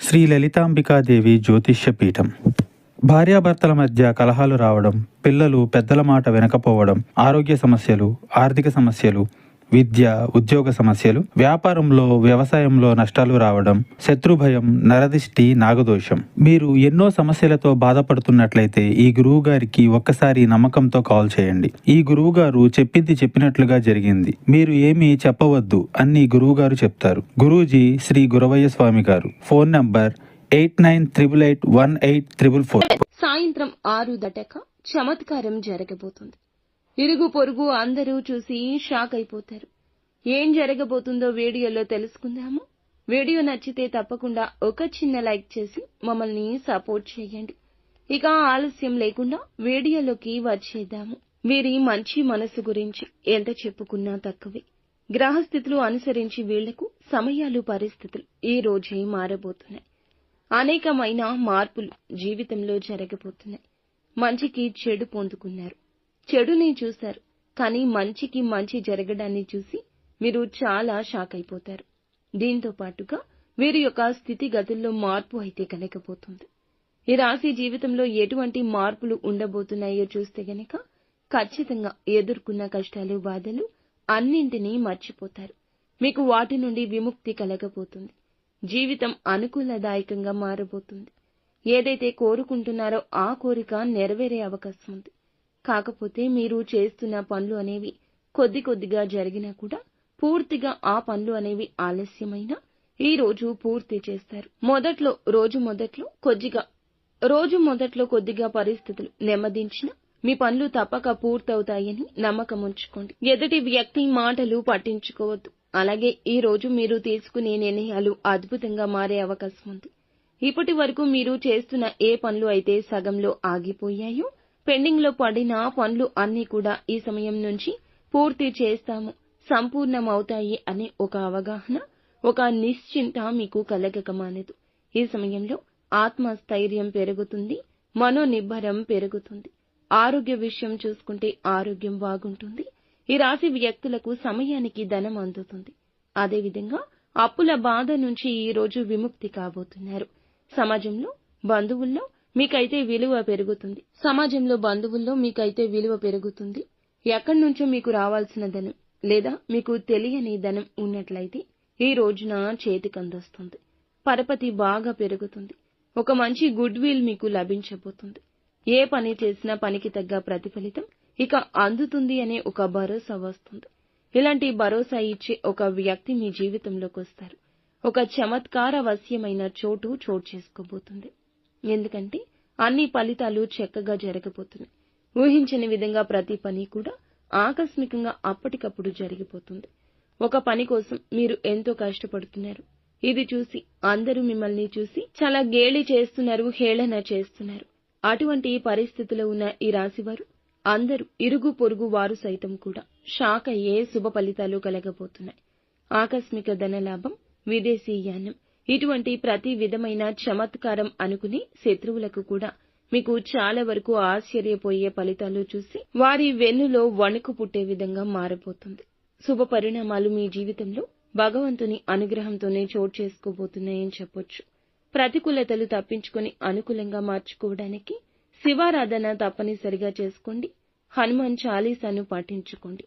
శ్రీ లలితాంబికాదేవి జ్యోతిష్య పీఠం. భార్యాభర్తల మధ్య కలహాలు రావడం, పిల్లలు పెద్దల మాట వినకపోవడం, ఆరోగ్య సమస్యలు, ఆర్థిక సమస్యలు, విద్య, ఉద్యోగ సమస్యలు, వ్యాపారంలో, వ్యవసాయంలో నష్టాలు రావడం, శత్రుభయం, నరదిష్టి, నాగదోషం. మీరు ఎన్నో సమస్యలతో బాధపడుతున్నట్లయితే ఈ గురువు గారికి ఒక్కసారి నమ్మకంతో కాల్ చేయండి. ఈ గురువు గారు చెప్పింది చెప్పినట్లుగా జరిగింది. మీరు ఏమీ చెప్పవద్దు అన్ని గురువు గారు చెప్తారు. గురూజీ శ్రీ గురవయ్య స్వామి గారు. Phone number 89881844. సాయంత్రం 6 దటక చమత్కారం జరగబోతుంది. ఇరుగు పొరుగు అందరూ చూసి షాక్ అయిపోతారు. ఏం జరగబోతుందో వీడియోలో తెలుసుకుందాము. వీడియో నచ్చితే తప్పకుండా ఒక చిన్న లైక్ చేసి మమ్మల్ని సపోర్ట్ చేయండి. ఇక ఆలస్యం లేకుండా వీడియోలోకి వచ్చేద్దాము. వీరి మంచి మనసు గురించి ఎంత చెప్పుకున్నా తక్కువే. గ్రహస్థితులు అనుసరించి వీళ్లకు సమయాలు, పరిస్థితులు ఈ రోజే మారబోతున్నాయి. అనేకమైన మార్పులు జీవితంలో జరగబోతున్నాయి. మంచికి చెడు పొందుకున్నారు, చెడుని చూశారు. కానీ మంచికి మంచి జరగడాన్ని చూసి మీరు చాలా షాక్ అయిపోతారు. దీంతో పాటుగా వీరి యొక్క స్థితిగతుల్లో మార్పు అయితే కలగబోతుంది. ఈ రాశి జీవితంలో ఎటువంటి మార్పులు ఉండబోతున్నాయో చూస్తే గనక ఖచ్చితంగా ఎదుర్కొన్న కష్టాలు, బాధలు అన్నింటినీ మర్చిపోతారు. మీకు వాటి నుండి విముక్తి కలగబోతుంది. జీవితం అనుకూలదాయకంగా మారబోతుంది. ఏదైతే కోరుకుంటున్నారో ఆ కోరిక నెరవేరే అవకాశం ఉంది. కాకపోతే మీరు చేస్తున్న పనులు అనేవి కొద్ది కొద్దిగా జరిగినా కూడా పూర్తిగా ఆ పనులు అనేవి ఆలస్యమైనా ఈ రోజు పూర్తి చేస్తారు. రోజు మొదట్లో కొద్దిగా పరిస్థితులు నెమ్మదించిన మీ పనులు తప్పక పూర్తవుతాయని నమ్మకం ఉంచుకోండి. ఎదుటి వ్యక్తి మాటలు పట్టించుకోవద్దు. అలాగే ఈ రోజు మీరు తీసుకునే నిర్ణయాలు అద్భుతంగా మారే అవకాశం ఉంది. ఇప్పటి వరకు మీరు చేస్తున్న ఏ పనులు అయితే సగంలో ఆగిపోయాయో, పెండింగ్ లో పడిన పనులు అన్నీ కూడా ఈ సమయం నుంచి పూర్తి చేస్తాము, సంపూర్ణమవుతాయి అనే ఒక అవగాహన, ఒక నిశ్చింత మీకు కలగక మానదు. ఈ సమయంలో ఆత్మస్థైర్యం పెరుగుతుంది, మనోనిబ్బరం పెరుగుతుంది. ఆరోగ్య విషయం చూసుకుంటే ఆరోగ్యం బాగుంటుంది. ఈ రాశి వ్యక్తులకు సమయానికి ధనం అందుతుంది. అదేవిధంగా అప్పుల బాధ నుంచి ఈ రోజు విముక్తి కాబోతున్నారు. సమాజంలో బంధువుల్లో మీకైతే విలువ పెరుగుతుంది. ఎక్కడి నుంచో మీకు రావాల్సిన ధనం లేదా మీకు తెలియని ధనం ఉన్నట్లయితే ఈ రోజున చేతికందొస్తుంది. పరపతి బాగా పెరుగుతుంది. ఒక మంచి గుడ్ విల్ మీకు లభించబోతుంది. ఏ పని చేసినా పనికి తగ్గ ప్రతిఫలితం ఇక అందుతుంది అనే ఒక భరోసా వస్తుంది. ఇలాంటి భరోసా ఇచ్చే ఒక వ్యక్తి మీ జీవితంలోకి వస్తారు. ఒక చమత్కారవశ్యమైన చోటు చేసుకోబోతుంది. ఎందుకంటే అన్ని ఫలితాలు చక్కగా జరగబోతున్నాయి. ఊహించని విధంగా ప్రతి పని కూడా ఆకస్మికంగా అప్పటికప్పుడు జరిగిపోతుంది. ఒక పని కోసం మీరు ఎంతో కష్టపడుతున్నారు. ఇది చూసి అందరూ మిమ్మల్ని చూసి చాలా గేలి చేస్తున్నారు, హేళన చేస్తున్నారు. అటువంటి పరిస్థితిలో ఉన్న ఈ రాశివారు అందరూ ఇరుగు పొరుగు వారు సైతం కూడా షాక్ అయ్యే శుభ ఫలితాలు కలగబోతున్నాయి. ఆకస్మిక ధనలాభం, విదేశీయానం, ఇటువంటి ప్రతి విధమైన చమత్కారం అనుకుని శత్రువులకు కూడా మీకు చాలా వరకు ఆశ్చర్యపోయే ఫలితాలు చూసి వారి వెన్నులో వణుకు పుట్టే విధంగా మారబోతుంది. శుభ పరిణామాలు మీ జీవితంలో భగవంతుని అనుగ్రహంతోనే చోటు చేసుకోబోతున్నాయని చెప్పొచ్చు. ప్రతికూలతలు తప్పించుకొని అనుకూలంగా మార్చుకోవడానికి శివారాధన తప్పనిసరిగా చేసుకోండి. హనుమాన్ చాలీసాను పాటించుకోండి.